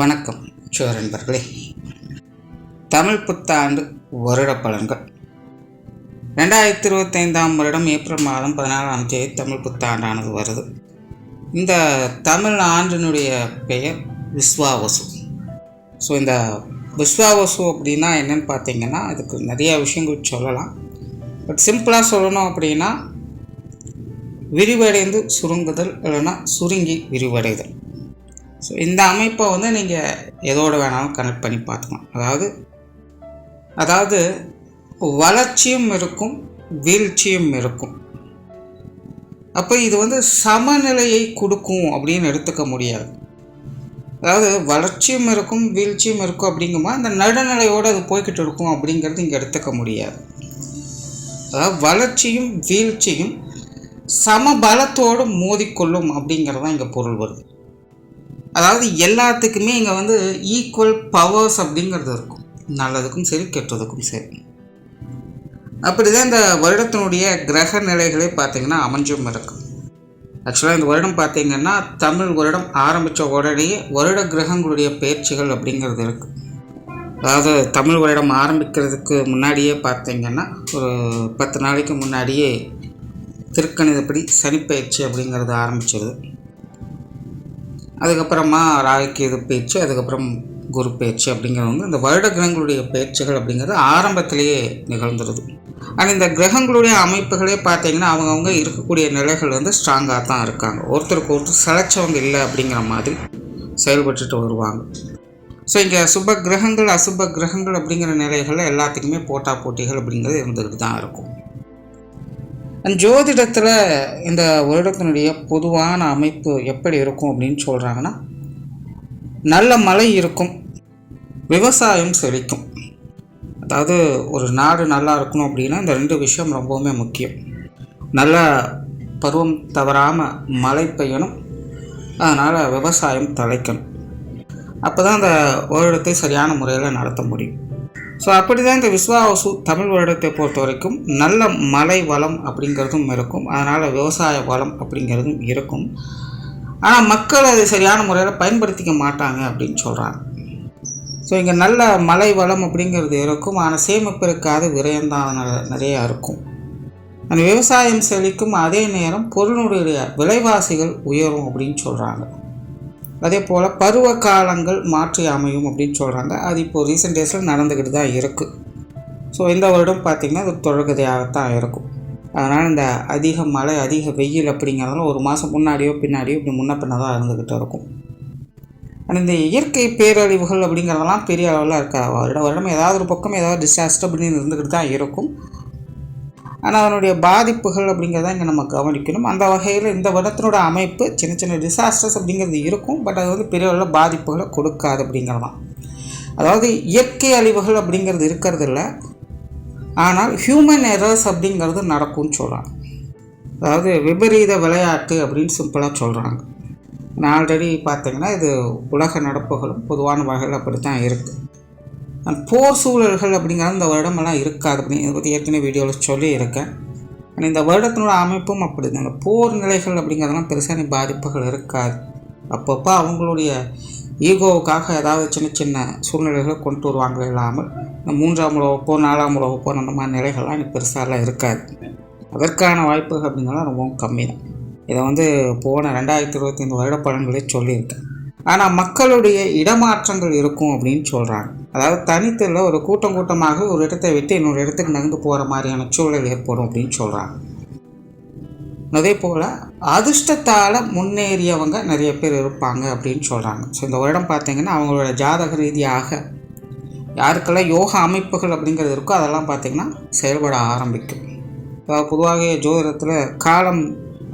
வணக்கம் நண்பர்களே. தமிழ் புத்தாண்டு வருட பலன்கள் 2025 வருடம் ஏப்ரல் மாதம் 14ஆம் தேதி தமிழ் புத்தாண்டானது வருது. இந்த தமிழ் ஆண்டினுடைய பெயர் விஸ்வாவசு. ஸோ இந்த விஸ்வாவசு அப்படின்னா என்னென்னு பார்த்தீங்கன்னா, அதுக்கு நிறைய விஷயங்கள் சொல்லலாம். பட் சிம்பிளாக சொல்லணும் அப்படின்னா, விரிவடைந்து சுருங்குதல், இல்லைன்னா சுருங்கி விரிவடைதல். ஸோ இந்த அமைப்பை நீங்கள் எதோடு வேணாலும் கனெக்ட் பண்ணி பார்த்துக்கலாம். அதாவது வளர்ச்சியும் இருக்கும், வீழ்ச்சியும் இருக்கும். அப்போ இது சமநிலையை கொடுக்கும் அப்படின்னு எடுத்துக்க முடியாது. அதாவது வளர்ச்சியும் இருக்கும், வீழ்ச்சியும் இருக்கும் அப்படிங்கும்போது அந்த நடுநிலையோடு அது போய்கிட்டு இருக்கும் அப்படிங்கிறது இங்கே எடுத்துக்க முடியாது. அதாவது வளர்ச்சியும் வீழ்ச்சியும் சமபலத்தோடு மோதிக்கொள்ளும் அப்படிங்கிறது தான் இங்கே பொருள் வருது. அதாவது எல்லாத்துக்குமே இங்கே ஈக்குவல் பவர்ஸ் அப்படிங்கிறது இருக்கும், நல்லதுக்கும் சரி கெட்டதுக்கும் சரி. அப்படி தான் இந்த வருடத்தினுடைய கிரக நிலைகளே பார்த்திங்கன்னா அமைஞ்சும் இருக்கும். ஆக்சுவலாக இந்த வருடம் பார்த்திங்கன்னா, தமிழ் வருடம் ஆரம்பித்த உடனே வருட கிரகங்களுடைய பயிற்சிகள் அப்படிங்கிறது இருக்குது. அதாவது தமிழ் வருடம் ஆரம்பிக்கிறதுக்கு முன்னாடியே பார்த்திங்கன்னா, ஒரு 10 நாளைக்கு முன்னாடியே திருக்கணிதப்படி சனிப்பயிற்சி அப்படிங்கிறது ஆரம்பிச்சிருது. அதுக்கப்புறமா ராகுகேது பயிற்சி, அதுக்கப்புறம் குரு பயிற்சி அப்படிங்கிறது இந்த வருட கிரகங்களுடைய பயிற்சிகள் அப்படிங்கிறது ஆரம்பத்திலேயே நிகழ்ந்துருது. ஆனால் இந்த கிரகங்களுடைய அமைப்புகளே பார்த்திங்கன்னா, அவங்கவுங்க இருக்கக்கூடிய நிலைகள் ஸ்ட்ராங்காக தான் இருக்காங்க. ஒருத்தருக்கு ஒருத்தர் சளைச்சவங்க இல்லை அப்படிங்கிற மாதிரி செயல்பட்டுட்டு வருவாங்க. ஸோ இங்கே சுப கிரகங்கள் அசுப கிரகங்கள் அப்படிங்கிற நிலைகளில் எல்லாத்துக்குமே போட்டிகள் அப்படிங்கிறது இருந்துகிட்டு தான் இருக்கும். ஜோதிடத்தில் இந்த வருடத்தினுடைய பொதுவான அமைப்பு எப்படி இருக்கும் அப்படின்னு சொல்கிறாங்கன்னா, நல்ல மழை இருக்கும், விவசாயம் செழிக்கும். அதாவது ஒரு நாடு நல்லா இருக்கணும் அப்படின்னா இந்த 2 விஷயம் ரொம்பவுமே முக்கியம். நல்ல பருவம் தவறாமல் மழை பெய்யணும், அதனால் விவசாயம் தழைக்கணும். அப்போ தான் அந்த வருடத்தை சரியான முறையில் நடத்த முடியும். ஸோ அப்படி தான் இந்த விஸ்வாவசு தமிழ் வருடத்தை பொறுத்த வரைக்கும் நல்ல மழை வளம் அப்படிங்கிறதும் இருக்கும், அதனால் விவசாய வளம் அப்படிங்கிறதும் இருக்கும். ஆனால் மக்கள் அதை சரியான முறையில் பயன்படுத்திக்க மாட்டாங்க அப்படின்னு சொல்கிறாங்க. ஸோ இங்கே நல்ல மழை வளம் அப்படிங்கிறது இருக்கும், ஆனால் சேமிப்பு இருக்காது, விரயம்தான் நிறையா இருக்கும். அந்த விவசாயம் செழிக்கும், அதே நேரம் பொருளுடைய விலைவாசிகள் உயரும் அப்படின்னு சொல்கிறாங்க. அதே போல் பருவ காலங்கள் மாற்றி அமையும் அப்படின்னு சொல்கிறாங்க. அது இப்போது ரீசெண்ட் டேஸில் நடந்துக்கிட்டு தான் இருக்குது. ஸோ இந்த வருடம் பார்த்திங்கன்னா அது தொடர்கதையாகத்தான் இருக்கும். அதனால் இந்த அதிக மழை அதிக வெயில் அப்படிங்கிறதுலாம் ஒரு மாதம் முன்னாடியோ பின்னாடியோ இப்படி முன்ன பின்ன தான் இருந்துக்கிட்டு இருக்கும். ஆனால் இந்த இயற்கை பேரழிவுகள் அப்படிங்கிறதெல்லாம் பெரிய அளவில் இருக்காது. வருடம் ஏதாவது ஒரு பக்கம் ஏதாவது டிசாஸ்டர் அப்படின்னு இருந்துக்கிட்டு தான் இருக்கும். ஆனால் அதனுடைய பாதிப்புகள் அப்படிங்கிறத இங்கே நம்ம கவனிக்கணும். அந்த வகையில் இந்த வருடத்தினோட அமைப்பு சின்ன சின்ன டிசாஸ்டர்ஸ் அப்படிங்கிறது இருக்கும், பட் அது பெரிய அளவில் பாதிப்புகளை கொடுக்காது அப்படிங்கிறது தான். அதாவது இயற்கை அழிவுகள் அப்படிங்கிறது இருக்கிறது இல்லை, ஆனால் ஹியூமன் எரர்ஸ் அப்படிங்கிறது நடக்கும்னு சொல்கிறாங்க. அதாவது விபரீத விளையாட்டு அப்படின்னு சிம்பிளாக சொல்கிறாங்க. நான் ஆல்ரெடி பார்த்திங்கன்னா இது உலக நடப்புகளும் பொதுவான வகையில் அப்படி தான் இருக்குது. போர் சூழல்கள் அப்படிங்கிறது இந்த வருடமெல்லாம் இருக்காது அப்படின்னு இதை பற்றி ஏற்கனவே வீடியோவில் சொல்லியிருக்கேன். ஆனால் இந்த வருடத்தினோட அமைப்பும் அப்படி தான். இந்த போர் நிலைகள் அப்படிங்கிறதெல்லாம் பெருசான பாதிப்புகள் இருக்காது. அப்பப்போ அவங்களுடைய ஈகோவுக்காக ஏதாவது சின்ன சின்ன சூழ்நிலைகளை கொண்டு வருவாங்க. இல்லாமல் இந்த 3ஆம் உலகப் போர் 4ஆம் உலகப் போர் அந்த மாதிரி நிலைகள்லாம் எனக்கு பெருசாலாம் இருக்காது. அதற்கான வாய்ப்புகள் அப்படிங்கிறலாம் ரொம்பவும் கம்மி தான். இதை போன 2025 வருட பலன்களே சொல்லியிருக்கேன். ஆனால் மக்களுடைய இடமாற்றங்கள் இருக்கும் அப்படின்னு சொல்கிறாங்க. அதாவது தனித்தில் ஒரு கூட்டமாக ஒரு இடத்தை விட்டு இன்னொரு இடத்துக்கு நகர்ந்து போகிற மாதிரியான சூழல் ஏற்படும் அப்படின்னு சொல்கிறாங்க. அதே போல் அதிர்ஷ்டத்தால் முன்னேறியவங்க நிறைய பேர் இருப்பாங்க அப்படின்னு சொல்கிறாங்க. ஸோ இந்த வருடம் பார்த்திங்கன்னா அவங்களோட ஜாதக ரீதியாக யாருக்கெல்லாம் யோகா அமைப்புகள் அப்படிங்கிறது இருக்கோ அதெல்லாம் பார்த்திங்கன்னா செயல்பட ஆரம்பிக்கும். பொதுவாக ஜோதிடத்தில் காலம்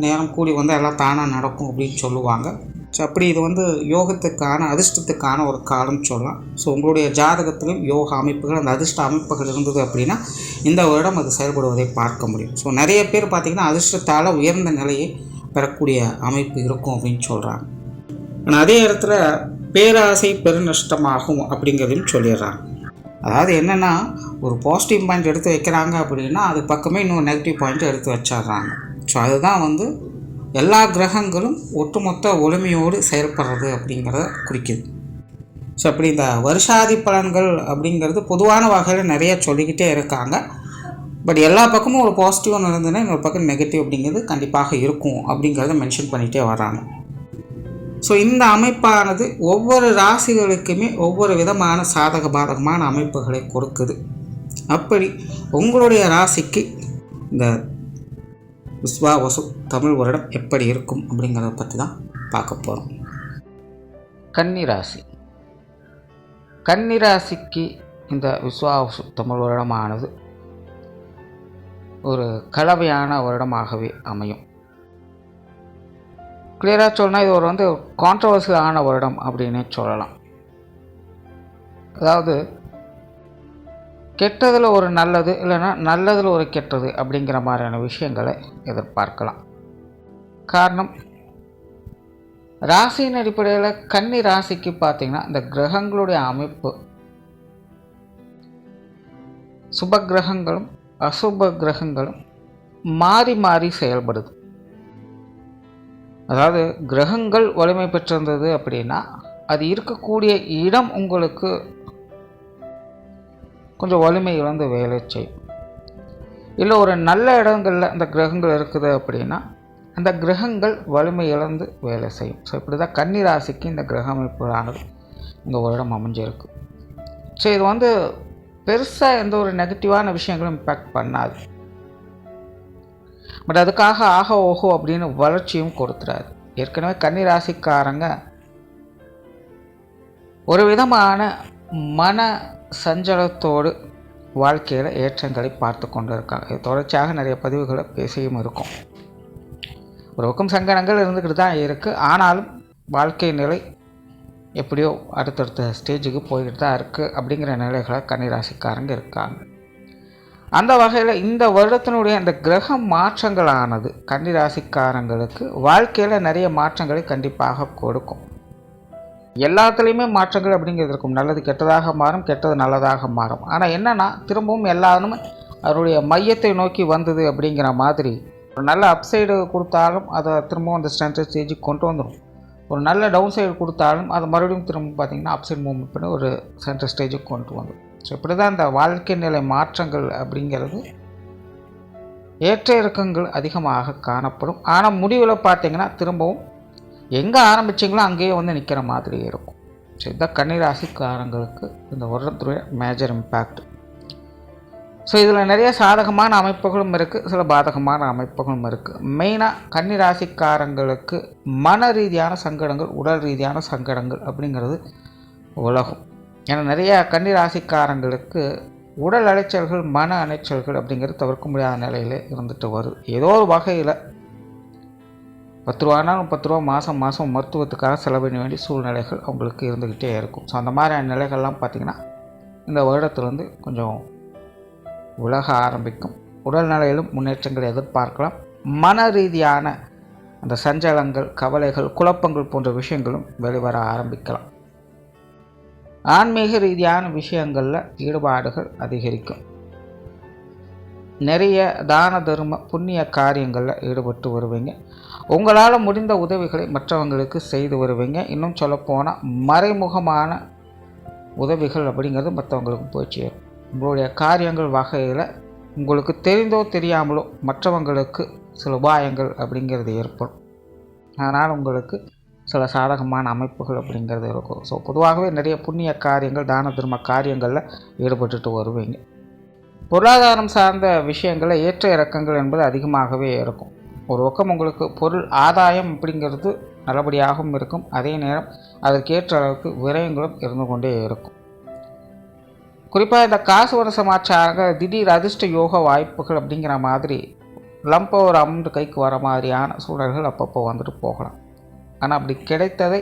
நேரம் கூடி எல்லாம் தானாக நடக்கும் அப்படின்னு சொல்லுவாங்க. ஸோ அப்படி இது யோகத்துக்கான அதிர்ஷ்டத்துக்கான ஒரு காலம் சொல்லலாம். ஸோ உங்களுடைய ஜாதகத்திலும் யோக அமைப்புகள் அந்த அதிர்ஷ்ட அமைப்புகள் இருந்தது அப்படின்னா இந்த வருடம் அது செயல்படுவதை பார்க்க முடியும். ஸோ நிறைய பேர் பார்த்திங்கன்னா அதிர்ஷ்டத்தால் உயர்ந்த நிலையை பெறக்கூடிய அமைப்பு இருக்கும் அப்படின்னு சொல்கிறாங்க. ஆனால் அதே இடத்துல பேராசை பெருநஷ்டமாகும் அப்படிங்கிறதையும் சொல்லிடுறாங்க. அதாவது என்னென்னா, ஒரு பாசிட்டிவ் பாயிண்ட் எடுத்து வைக்கிறாங்க அப்படின்னா அது பக்கமே இன்னும் நெகட்டிவ் பாயிண்ட் எடுத்து வச்சிடுறாங்க. ஸோ அதுதான் எல்லா கிரகங்களும் ஒட்டுமொத்த ஒளிமையோடு செயல்படுறது அப்படிங்கிறத குறிக்குது. ஸோ அப்படி இந்த வருஷாதி பலன்கள் அப்படிங்கிறது பொதுவான வகையில் நிறைய சொல்லிக்கிட்டே இருக்காங்க. பட் எல்லா பக்கமும் ஒரு பாசிட்டிவாக நடந்ததுன்னா இன்னொரு பக்கம் நெகட்டிவ் அப்படிங்கிறது கண்டிப்பாக இருக்கும் அப்படிங்கிறத மென்ஷன் பண்ணிகிட்டே வராங்க. ஸோ இந்த அமைப்பானது ஒவ்வொரு ராசிகளுக்குமே ஒவ்வொரு விதமான சாதக பாதகமான அமைப்புகளை கொடுக்குது. அப்படி உங்களுடைய ராசிக்கு இந்த விஸ்வாவசு தமிழ் வருடம் எப்படி இருக்கும் அப்படிங்கிறத பற்றி தான் பார்க்க போகிறோம். கன்னிராசி. கன்னிராசிக்கு இந்த விஸ்வாவசு தமிழ் வருடமானது ஒரு கலவையான வருடமாகவே அமையும். கிளியராக சொல்லணும், இது ஒரு கான்ட்ரவர்சியலான வருடம் அப்படின்னே சொல்லலாம். அதாவது கெட்டதில் ஒரு நல்லது, இல்லைன்னா நல்லதில் ஒரு கெட்டது அப்படிங்கிற மாதிரியான விஷயங்களை எதிர்பார்க்கலாம். காரணம், ராசியின் அடிப்படையில் கன்னி ராசிக்கு பார்த்திங்கன்னா இந்த கிரகங்களுடைய அமைப்பு சுப கிரகங்களும் அசுப கிரகங்களும் மாறி மாறி செயல்படுது. அதாவது கிரகங்கள் வலிமை பெற்றிருந்தது அப்படின்னா அது இருக்கக்கூடிய இடம் உங்களுக்கு கொஞ்சம் வலிமை இழந்து வேலை செய்யும். இல்லை ஒரு நல்ல இடங்களில் அந்த கிரகங்கள் இருக்குது அப்படின்னா அந்த கிரகங்கள் வலிமை இழந்து வேலை செய்யும். ஸோ இப்படி தான் கன்னி ராசிக்கு இந்த கிரக அமைப்புகளானது இந்த வருடம் அமைஞ்சிருக்கு. ஸோ இது பெருசாக எந்த ஒரு நெகட்டிவான விஷயங்களும் இம்பேக்ட் பண்ணாது. பட் அதுக்காக ஆக ஓஹோ அப்படின்னு வளர்ச்சியும் கொடுத்துறாரு. ஏற்கனவே கன்னி ராசிக்காரங்க ஒரு விதமான மன சஞ்சலத்தோடு வாழ்க்கையில் ஏற்றங்களை பார்த்து கொண்டு இருக்காங்க. இது தொடர்ச்சியாக நிறைய பதிவுகளை பேசியும் இருக்கும். ஒரு பக்கம் சங்கடங்கள் இருந்துக்கிட்டு தான் இருக்குது. ஆனாலும் வாழ்க்கை நிலை எப்படியோ அடுத்தடுத்த ஸ்டேஜுக்கு போய்கிட்டு தான் இருக்குது அப்படிங்கிற நிலைகளை கன்னிராசிக்காரங்க இருக்காங்க. அந்த வகையில் இந்த வருடத்தினுடைய அந்த கிரக மாற்றங்களானது கன்னிராசிக்காரங்களுக்கு வாழ்க்கையில் நிறைய மாற்றங்களை கண்டிப்பாக கொடுக்கும். எல்லாத்துலேயுமே மாற்றங்கள் அப்படிங்கிறது இருக்கும். நல்லது கெட்டதாக மாறும், கெட்டது நல்லதாக மாறும். ஆனால் என்னென்னா திரும்பவும் எல்லாருமே அவருடைய மையத்தை நோக்கி வந்தது அப்படிங்கிற மாதிரி ஒரு நல்ல அப்சைடு கொடுத்தாலும் அதை திரும்பவும் அந்த ஸ்ட்ரென்த் ஸ்டேஜுக்கு கொண்டு வந்துடும். ஒரு நல்ல டவுன் சைடு கொடுத்தாலும் அதை மறுபடியும் திரும்ப பார்த்திங்கன்னா அப்சைட் மூவ்மெண்ட் பண்ணி ஒரு சென்ட்ரல் ஸ்டேஜுக்கு கொண்டு வந்துடும். ஸோ இப்படி தான் இந்த வாழ்க்கை நிலை மாற்றங்கள் அப்படிங்கிறது ஏற்ற இறக்கங்கள் அதிகமாக காணப்படும். ஆனால் முடிவில் பார்த்திங்கன்னா திரும்பவும் எங்கே ஆரம்பிச்சிங்களோ அங்கேயே நிற்கிற மாதிரி இருக்கும். ஸோ இதுதான் கன்னிராசிக்காரங்களுக்கு இந்த வருடத்துடைய மேஜர் இம்பேக்ட். ஸோ இதில் நிறைய சாதகமான அமைப்புகளும் இருக்குது, சில பாதகமான அமைப்புகளும் இருக்குது. மெயினாக கன்னிராசிக்காரங்களுக்கு மன ரீதியான சங்கடங்கள், உடல் ரீதியான சங்கடங்கள் அப்படிங்கிறது உலகம். ஏன்னா நிறைய கன்னிராசிக்காரங்களுக்கு உடல் அலைச்சல்கள், மன அலைச்சல்கள் அப்படிங்கிறது தவிர்க்க முடியாத நிலையில் இருந்துட்டு வருது. ஏதோ ஒரு வகையில் 10 ரூபானாலும் 10 ரூபா மாதம் மருத்துவத்துக்காக செலவிட வேண்டிய சூழ்நிலைகள் அவங்களுக்கு இருந்துக்கிட்டே இருக்கும். ஸோ அந்த மாதிரியான நிலைகள்லாம் பார்த்திங்கன்னா இந்த வருடத்துலேருந்து கொஞ்சம் உலக ஆரம்பிக்கும். உடல் நிலையிலும் முன்னேற்றங்களை எதிர்பார்க்கலாம். மன ரீதியான அந்த சஞ்சலங்கள், கவலைகள், குழப்பங்கள் போன்ற விஷயங்களும் வெளிவர ஆரம்பிக்கலாம். ஆன்மீக ரீதியான விஷயங்களில் ஈடுபாடுகள் அதிகரிக்கும். நிறைய தான தர்ம புண்ணிய காரியங்களில் ஈடுபட்டு வருவீங்க. உங்களால் முடிந்த உதவிகளை மற்றவங்களுக்கு செய்து வருவீங்க. இன்னும் சொல்லப்போனால் மறைமுகமான உதவிகள் அப்படிங்கிறது மற்றவங்களுக்கு போய் சேரும். உங்களுடைய காரியங்கள் வகையில் உங்களுக்கு தெரிந்தோ தெரியாமலோ மற்றவங்களுக்கு சில உபாயங்கள் அப்படிங்கிறது ஏற்படும். அதனால் உங்களுக்கு சில சாதகமான அமைப்புகள் அப்படிங்கிறது இருக்கும். ஸோ பொதுவாகவே நிறைய புண்ணிய காரியங்கள், தான தர்ம காரியங்களில் ஈடுபட்டுட்டு வருவீங்க. பொருளாதாரம் சார்ந்த விஷயங்களில் ஏற்ற இறக்கங்கள் என்பது அதிகமாகவே இருக்கும். ஒரு பக்கம் உங்களுக்கு பொருள் ஆதாயம் அப்படிங்கிறது நல்லபடியாகவும் இருக்கும். அதே நேரம் அதற்கேற்ற அளவுக்கு விரயங்களும் இருந்து கொண்டே இருக்கும். குறிப்பாக இந்த காசு வர சமாச்சாரங்க, திடீர் அதிர்ஷ்ட யோக வாய்ப்புகள் அப்படிங்கிற மாதிரி லம்போ ஒரு அமௌண்ட் கைக்கு வர மாதிரியான சூழல்கள் அப்பப்போ வந்துட்டு போகலாம். ஆனால் அப்படி கிடைத்ததை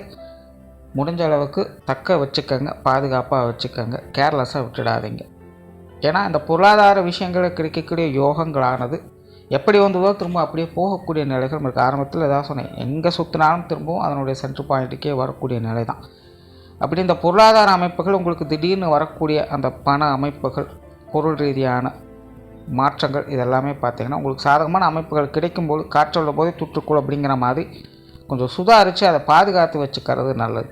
முடிஞ்ச அளவுக்கு தக்க வச்சுக்கோங்க, பாதுகாப்பாக வச்சுக்கோங்க, கேர்லெஸ்ஸாக விட்டுடாதீங்க. ஏன்னா இந்த பொருளாதார விஷயங்களில் கிடைக்கக்கூடிய யோகங்களானது எப்படி வந்ததோ திரும்ப அப்படியே போகக்கூடிய நிலைகள் இருக்குது. ஆரம்பத்தில் எதாவது சொன்னேன், எங்கே சுற்றினாலும் திரும்பவும் அதனுடைய சென்ட்ரு பாயிண்ட்டுக்கே வரக்கூடிய நிலை தான். அப்படி இந்த பொருளாதார அமைப்புகள் உங்களுக்கு திடீர்னு வரக்கூடிய அந்த பண அமைப்புகள், பொருள் ரீதியான மாற்றங்கள், இதெல்லாமே பார்த்திங்கன்னா உங்களுக்கு சாதகமான அமைப்புகள் கிடைக்கும்போது காற்றுள்ள போதே துற்றுக்குள் அப்படிங்கிற மாதிரி கொஞ்சம் சுதாரித்து அதை பாதுகாத்து வச்சுக்கிறது நல்லது.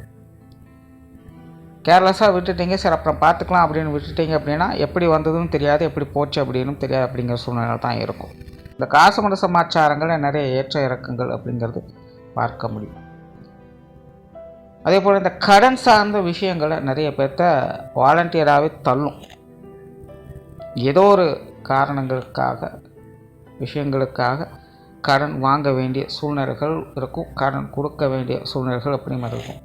கேர்லெஸ்ஸாக விட்டுட்டீங்க, சரி அப்புறம் பார்த்துக்கலாம் அப்படின்னு விட்டுட்டீங்க அப்படின்னா எப்படி வந்ததுன்னு தெரியாது, எப்படி போச்சு அப்படின்னு தெரியாது அப்படிங்கிற சூழ்நிலை தான் இருக்கும். இந்த காசு மத சமாச்சாரங்களில் நிறைய ஏற்ற இறக்கங்கள் அப்படிங்கிறது பார்க்க முடியும். அதே போல் இந்த கடன் சார்ந்த விஷயங்களை நிறைய பேர்த்த வாலண்டியராகவே தள்ளும். ஏதோ ஒரு காரணங்களுக்காக விஷயங்களுக்காக கடன் வாங்க வேண்டிய சூழ்நிலைகள் இருக்கும், கடன் கொடுக்க வேண்டிய சூழ்நிலைகள் அப்படிங்கிறது இருக்கும்.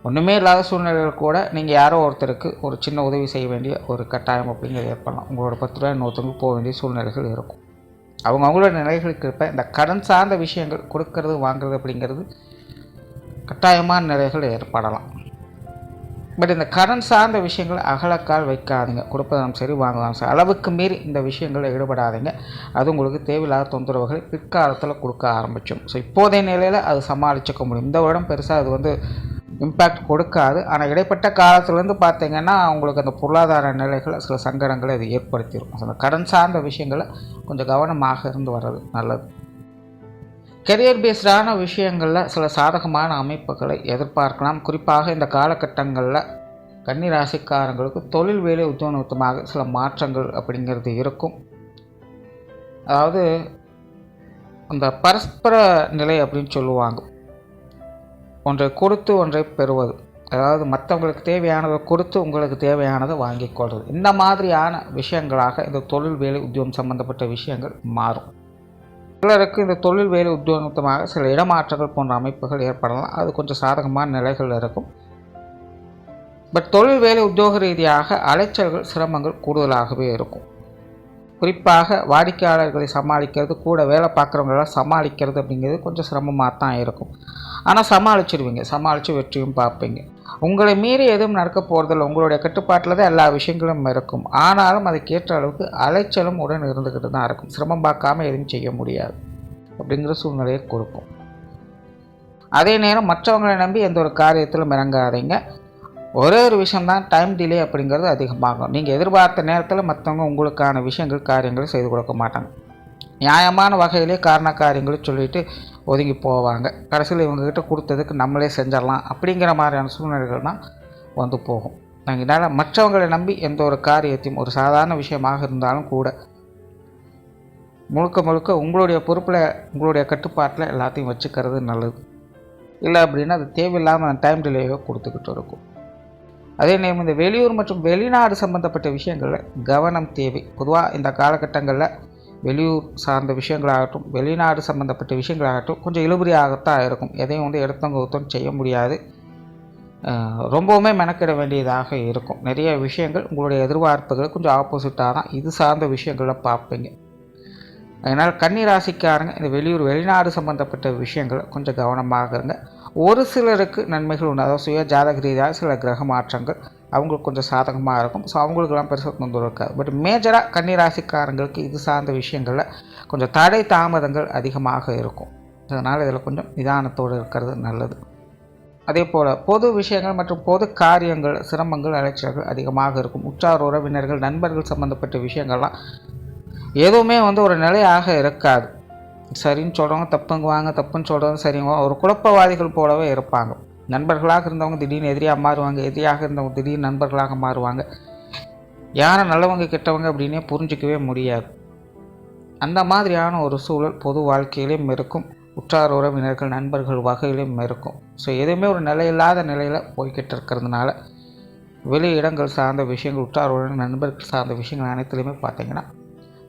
ஒன்றுமே இல்லாத சூழ்நிலைகள் கூட நீங்கள் யாரோ ஒருத்தருக்கு ஒரு சின்ன உதவி செய்ய வேண்டிய ஒரு கட்டாயம் அப்படிங்கிறது ஏற்படலாம். உங்களோட 10 ரூபாய் இன்னொருத்தவங்களுக்கு போக வேண்டிய சூழ்நிலைகள் இருக்கும். அவங்களோட நிலைகளுக்கு இருப்ப இந்த கடன் சார்ந்த விஷயங்கள் கொடுக்கறது வாங்குறது அப்படிங்கிறது கட்டாயமான நிலைகள் ஏற்படலாம். பட் இந்த கடன் சார்ந்த விஷயங்களை அகலக்கால் வைக்காதீங்க. கொடுப்பதாலும் சரி வாங்குவதாலும் சரி அளவுக்கு மீறி இந்த விஷயங்களில் ஈடுபடாதீங்க. அது உங்களுக்கு தேவையில்லாத தொந்தரவுகளை பிற்காலத்தில் கொடுக்க ஆரம்பிக்கும். ஸோ இப்போதைய நிலையில் அது சமாளிச்சுக்க முடியும். இந்த வருடம் பெருசாக அது இம்பேக்ட் கொடுக்காது. ஆனால் இடைப்பட்ட காலத்துலேருந்து பார்த்தீங்கன்னா உங்களுக்கு அந்த பொருளாதார நிலைகளை சில சங்கடங்களை அது ஏற்படுத்திடும். அந்த கடன் சார்ந்த விஷயங்களை கொஞ்சம் கவனமாக இருந்து வர்றது நல்லது. கெரியர் பேஸ்டான விஷயங்களில் சில சாதகமான அமைப்புகளை எதிர்பார்க்கலாம். குறிப்பாக இந்த காலகட்டங்களில் கன்னி ராசிக்காரங்களுக்கு தொழில் வேலை உத்தியோகமாக சில மாற்றங்கள் அப்படிங்கிறது இருக்கும். அதாவது அந்த பரஸ்பர நிலை அப்படின்னு சொல்லுவாங்க, ஒன்றை கொடுத்து ஒன்றை பெறுவது. அதாவது மற்றவங்களுக்கு தேவையானதை கொடுத்து உங்களுக்கு தேவையானதை வாங்கி கொள்வது. இந்த மாதிரியான விஷயங்களாக இந்த தொழில் வேலை உத்தியோகம் சம்பந்தப்பட்ட விஷயங்கள் மாறும். சிலருக்கு இந்த தொழில் வேலை உத்தியோகமாக சில இடமாற்றங்கள் போன்ற அமைப்புகள் ஏற்படலாம். அது கொஞ்சம் சாதகமான நிலைகள் இருக்கும். பட் தொழில் வேலை உத்தியோக ரீதியாக அலைச்சல்கள் சிரமங்கள் கூடுதலாகவே இருக்கும். குறிப்பாக வாடிக்கையாளர்களை சமாளிக்கிறது, கூட வேலை பார்க்குறவங்களெல்லாம் சமாளிக்கிறது அப்படிங்கிறது கொஞ்சம் சிரமமாக தான் இருக்கும். ஆனால் சமாளிச்சிடுவீங்க, சமாளித்து வெற்றியும் பார்ப்பீங்க. உங்களை மீறி எதுவும் நடக்க போகிறதில்ல, உங்களுடைய கட்டுப்பாட்டில் தான் எல்லா விஷயங்களும் இருக்கும். ஆனாலும் அதுக்கேற்ற அளவுக்கு அலைச்சலும் உடன் இருந்துக்கிட்டு தான் இருக்கும். சிரமம் பார்க்காம எதுவும் செய்ய முடியாது அப்படிங்கிற சூழ்நிலையை கொடுக்கும். அதே நேரம் மற்றவங்களை நம்பி எந்த ஒரு காரியத்திலும் இறங்காதீங்க. ஒரே ஒரு விஷயம்தான், டைம் டிலே அப்படிங்கிறது அதிகமாகும். நீங்கள் எதிர்பார்த்த நேரத்தில் மற்றவங்க உங்களுக்கான விஷயங்கள் காரியங்களை செய்து கொடுக்க மாட்டாங்க. நியாயமான வகையிலே காரண காரியங்களை சொல்லிவிட்டு ஒதுங்கி போவாங்க. கடைசியில் இவங்ககிட்ட கொடுத்ததுக்கு நம்மளே செஞ்சிடலாம் அப்படிங்கிற மாதிரியான சூழ்நிலைகள் தான் வந்து போகும். இதனால் மற்றவங்களை நம்பி எந்த ஒரு காரியத்தையும், ஒரு சாதாரண விஷயமாக இருந்தாலும் கூட முழுக்க முழுக்க உங்களுடைய பொறுப்பில், உங்களுடைய கட்டுப்பாட்டில் எல்லாத்தையும் வச்சுக்கிறது நல்லது. இல்லை அப்படின்னா அது தேவையில்லாமல் டைம் டிலேவை கொடுத்துக்கிட்டு இருக்கும். அதே நேரம் இந்த வெளியூர் மற்றும் வெளிநாடு சம்பந்தப்பட்ட விஷயங்களில் கவனம் தேவை. பொதுவாக இந்த காலகட்டங்களில் வெளியூர் சார்ந்த விஷயங்களாகட்டும், வெளிநாடு சம்பந்தப்பட்ட விஷயங்களாகட்டும் கொஞ்சம் இழுபறியாகத்தான் இருக்கும். எதையும் எடுத்தவங்க ஒருத்தம் செய்ய முடியாது, ரொம்பவுமே மெனக்கிட வேண்டியதாக இருக்கும். நிறைய விஷயங்கள் உங்களுடைய எதிர்பார்ப்புகள் கொஞ்சம் ஆப்போசிட்டாக தான் இது சார்ந்த விஷயங்களில் பார்ப்பீங்க. அதனால் கன்னி ராசிக்காரங்க இந்த வெளியூர் வெளிநாடு சம்பந்தப்பட்ட விஷயங்களை கொஞ்சம் கவனமாக இருங்க. ஒரு சிலருக்கு நன்மைகள் உண்டு. அதாவது சுய ஜாதக ரீதியாக சில கிரக மாற்றங்கள் அவங்களுக்கு கொஞ்சம் சாதகமாக இருக்கும். ஸோ அவங்களுக்கெல்லாம் பெருசாக தொந்தரவு இருக்காது. பட் மேஜராக கன்னி ராசிக்காரங்களுக்கு இது சார்ந்த விஷயங்களில் கொஞ்சம் தடை தாமதங்கள் அதிகமாக இருக்கும். அதனால் இதில் கொஞ்சம் நிதானத்தோடு இருக்கிறது நல்லது. அதே போல் பொது விஷயங்கள் மற்றும் பொது காரியங்கள் சிரமங்கள் அலைச்சல்கள் அதிகமாக இருக்கும். உற்றார் உறவினர்கள் நண்பர்கள் சம்மந்தப்பட்ட விஷயங்கள்லாம் எதுவுமே ஒரு நிலையாக இருக்காது. சரின்னு சொல்கிறவங்க தப்புங்குவாங்க, தப்புன்னு சொல்கிறவங்க சரிங்க. ஒரு குழப்பவாதிகள் போலவே இருப்பாங்க. நண்பர்களாக இருந்தவங்க திடீர்னு எதிரியாக மாறுவாங்க, எதிரியாக இருந்தவங்க திடீர்னு நண்பர்களாக மாறுவாங்க. யாரை நல்லவங்க கெட்டவங்க அப்படின்னே புரிஞ்சிக்கவே முடியாது. அந்த மாதிரியான ஒரு சூழல் பொது வாழ்க்கையிலையும் இருக்கும், உற்றார் உறவினர்கள் நண்பர்கள் வகையிலையும் இருக்கும். ஸோ எதுவுமே ஒரு நிலையில்லாத நிலையில் போய்கிட்டு இருக்கிறதுனால வெளி இடங்கள் சார்ந்த விஷயங்கள், உற்றார் உறவினர் நண்பர்கள் சார்ந்த விஷயங்கள் அனைத்துலையுமே பார்த்திங்கன்னா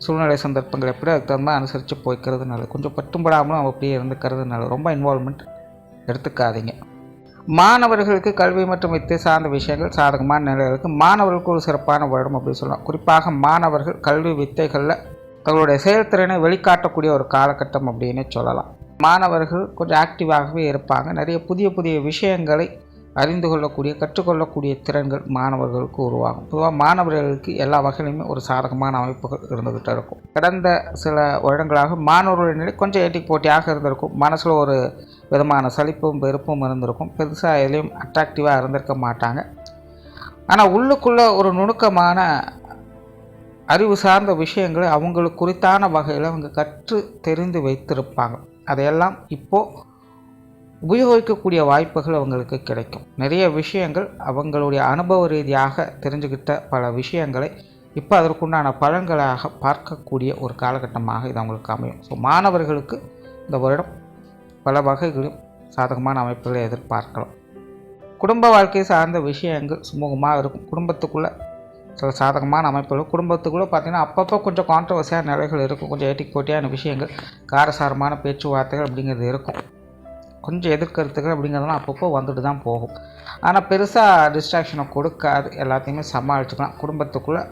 சூழ்நிலை சந்தர்ப்பங்கள் எப்படி அதுக்கு தகுந்த அனுசரித்து போய்க்கிறது நல்லது. கொஞ்சம் பட்டும்படாமலும் அப்படியே இருந்துக்கிறது நல்லது. ரொம்ப இன்வால்மெண்ட் எடுத்துக்காதீங்க. மாணவர்களுக்கு கல்வி மற்றும் வித்தை சார்ந்த விஷயங்கள் சாதகமான நிலைகளுக்கு மாணவர்களுக்கு ஒரு சிறப்பான வருடம் அப்படின்னு சொல்லலாம். குறிப்பாக மாணவர்கள் கல்வி வித்தைகளில் தங்களுடைய செயல்திறனை வெளிக்காட்டக்கூடிய ஒரு காலகட்டம் அப்படின்னு சொல்லலாம். மாணவர்கள் கொஞ்சம் ஆக்டிவாகவே இருப்பாங்க. நிறைய புதிய புதிய விஷயங்களை அறிந்து கொள்ளக்கூடிய, கற்றுக்கொள்ளக்கூடிய திறன்கள் மாணவர்களுக்கு உருவாகும். பொதுவாக மாணவர்களுக்கு எல்லா வகையிலுமே ஒரு சாதகமான அமைப்புகள் இருந்துகிட்டு இருக்கும். கடந்த சில வருடங்களாக மாணவர்களுடைய நிலை கொஞ்சம் ஏட்டி போட்டியாக இருந்திருக்கும். மனசில் ஒரு விதமான சலிப்பும் வெறுப்பும் இருந்திருக்கும். பெருசாக எதுலேயும் அட்ராக்டிவாக இருந்திருக்க மாட்டாங்க. ஆனால் உள்ளுக்குள்ளே ஒரு நுணுக்கமான அறிவு சார்ந்த விஷயங்களை அவங்களுக்கு குறித்தான வகையில் அவங்க கற்று தெரிந்து வைத்திருப்பாங்க. அதையெல்லாம் இப்போது உபயோகிக்கக்கூடிய வாய்ப்புகள் அவங்களுக்கு கிடைக்கும். நிறைய விஷயங்கள் அவங்களுடைய அனுபவ ரீதியாக தெரிஞ்சுக்கிட்ட பல விஷயங்களை இப்போ அதற்குண்டான பலன்களாக பார்க்கக்கூடிய ஒரு காலகட்டமாக இது அவங்களுக்கு அமையும். ஸோ மாணவர்களுக்கு இந்த வருடம் பல வகைகளிலும் சாதகமான அமைப்புகளை எதிர்பார்க்கலாம். குடும்ப வாழ்க்கை சார்ந்த விஷயங்கள் சுமூகமாக இருக்கும். குடும்பத்துக்குள்ளே சில சாதகமான அமைப்புகள், குடும்பத்துக்குள்ளே பார்த்திங்கன்னா அப்பப்போ கொஞ்சம் கான்ட்ரவர்சியான நிலைகள் இருக்கும். கொஞ்சம் ஏட்டிக்கு போட்டியான விஷயங்கள், காரசாரமான பேச்சுவார்த்தைகள் அப்படிங்கிறது இருக்கும். கொஞ்சம் எதிர்கருத்துக்கள் அப்படிங்கிறதுலாம் அப்பப்போ வந்துட்டு தான் போகும். ஆனால் பெருசாக டிஸ்ட்ராக்ஷனை கொடுக்காது, எல்லாத்தையுமே சமாளிச்சுக்கலாம். குடும்பத்துக்குள்ளே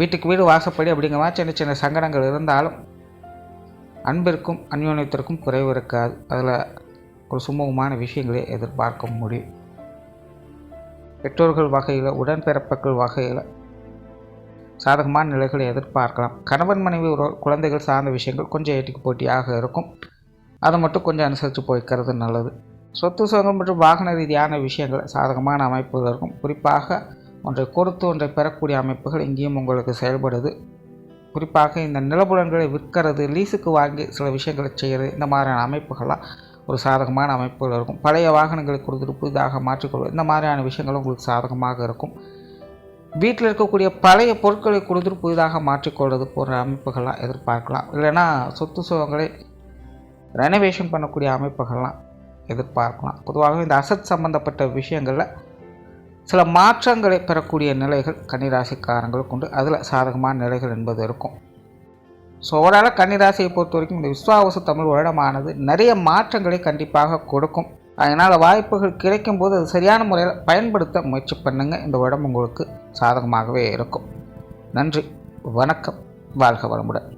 வீட்டுக்கு வீடு வாசப்படி அப்படிங்கிற மாதிரி சின்ன சின்ன சங்கடங்கள் இருந்தாலும் அன்பிற்கும் அந்யோன்யத்திற்கும் குறைவு இருக்காது. அதில் ஒரு சுமூகமான விஷயங்களே எதிர்பார்க்க முடியும். பெற்றோர்கள் வகையில், உடன்பிறப்புகள் வகையில் சாதகமான நிலைகளை எதிர்பார்க்கலாம். கணவன் மனைவி குழந்தைகள் சார்ந்த விஷயங்கள் கொஞ்சம் ஏட்டிக்கு போட்டியாக இருக்கும். அதை மட்டும் கொஞ்சம் அனுசரித்து போய்க்கிறது நல்லது. சொத்து சுகங்கள் மற்றும் வாகன ரீதியான விஷயங்கள் சாதகமான அமைப்புகள் இருக்கும். குறிப்பாக ஒன்றை கொடுத்து ஒன்றை பெறக்கூடிய அமைப்புகள் இங்கேயும் உங்களுக்கு செயல்படுது. குறிப்பாக இந்த நிலப்புலன்களை விற்கிறது, லீஸுக்கு வாங்கி சில விஷயங்களை செய்கிறது, இந்த மாதிரியான அமைப்புகள்லாம் ஒரு சாதகமான அமைப்புகள் இருக்கும். பழைய வாகனங்களை கொடுத்துட்டு புதிதாக மாற்றிக்கொள்வது, இந்த மாதிரியான விஷயங்களும் உங்களுக்கு சாதகமாக இருக்கும். வீட்டில் இருக்கக்கூடிய பழைய பொருட்களை கொடுத்துட்டு புதிதாக மாற்றிக்கொள்வது போன்ற அமைப்புகள்லாம் எதிர்பார்க்கலாம். இல்லைன்னா சொத்து சுகங்களை ரெனோவேஷன் பண்ணக்கூடிய அமைப்புகள்லாம் எதிர்பார்க்கலாம். பொதுவாக இந்த அசட் சம்பந்தப்பட்ட விஷயங்களில் சில மாற்றங்களை பெறக்கூடிய நிலைகள் கன்னிராசிக்காரங்களுக்கு உண்டு. அதில் சாதகமான நிலைகள் என்பது இருக்கும். ஸோ ஓவரால் கன்னிராசியை பொறுத்த வரைக்கும் இந்த விஸ்வாவசு தமிழ் வருடமானது நிறைய மாற்றங்களை கண்டிப்பாக கொடுக்கும். அதனால் வாய்ப்புகள் கிடைக்கும் போது அது சரியான முறையில் பயன்படுத்த முயற்சி பண்ணுங்கள். இந்த வருடம் உங்களுக்கு சாதகமாகவே இருக்கும். நன்றி, வணக்கம், வாழ்க வளமுடன்.